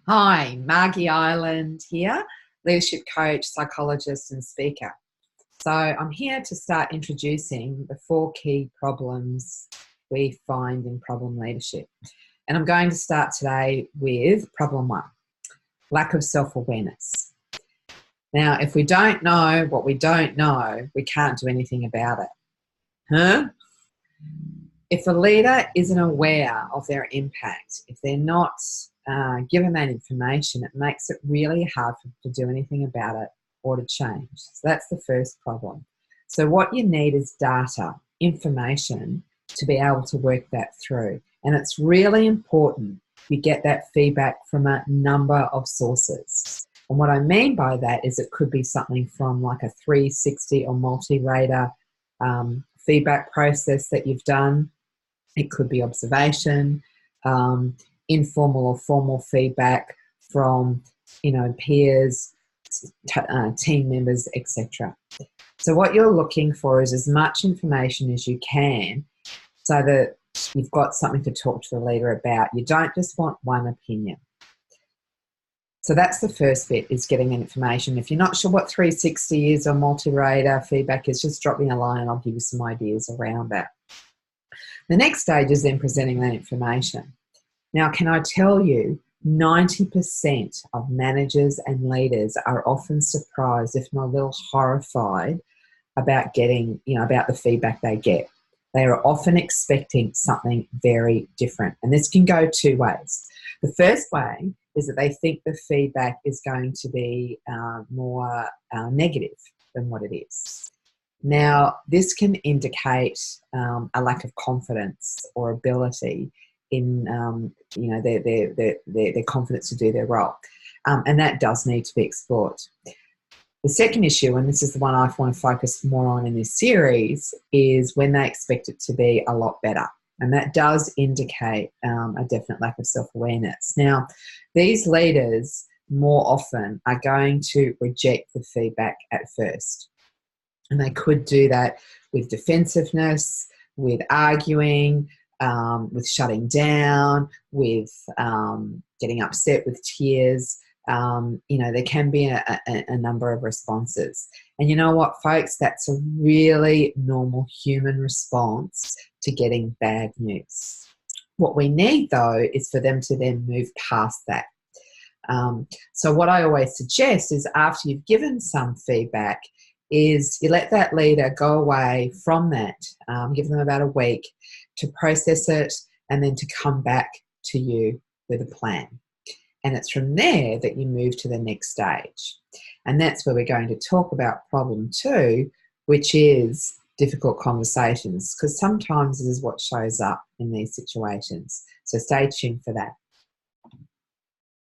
Hi, Margie Ireland here, leadership coach, psychologist, and speaker. So, I'm here to start introducing the 4 key problems we find in problem leadership. And I'm going to start today with problem 1, lack of self awareness. Now, if we don't know what we don't know, we can't do anything about it. If a leader isn't aware of their impact, if they're not given that information, it makes it really hard to do anything about it or to change. So that's the first problem. So what you need is data, information, to be able to work that through. And it's really important you get that feedback from a number of sources. And what I mean by that is it could be something from like a 360 or multi-rater feedback process that you've done. It could be observation, informal or formal feedback from, peers, team members, etc. So what you're looking for is as much information as you can so that you've got something to talk to the leader about. You don't just want one opinion. So that's the first bit, is getting information. If you're not sure what 360 is or multi-rater feedback is, just drop me a line and I'll give you some ideas around that. The next stage is then presenting that information. Now, can I tell you, 90% of managers and leaders are often surprised, if not a little horrified, about getting, about the feedback they get. They are often expecting something very different. And this can go 2 ways. The first way is that they think the feedback is going to be more negative than what it is. Now, this can indicate a lack of confidence or ability in, their confidence to do their role. And that does need to be explored. The second issue, and this is the one I want to focus more on in this series, is when they expect it to be a lot better. And that does indicate a definite lack of self-awareness. Now, these leaders more often are going to reject the feedback at first. And they could do that with defensiveness, with arguing, with shutting down, with getting upset, with tears. There can be a number of responses. And you know what, folks? That's a really normal human response to getting bad news. What we need, though, is for them to then move past that. So what I always suggest is, after you've given some feedback, is you let that leader go away from that, give them about a week to process it, and then to come back to you with a plan. And it's from there that you move to the next stage. And that's where we're going to talk about problem 2, which is difficult conversations, because sometimes this is what shows up in these situations. So stay tuned for that.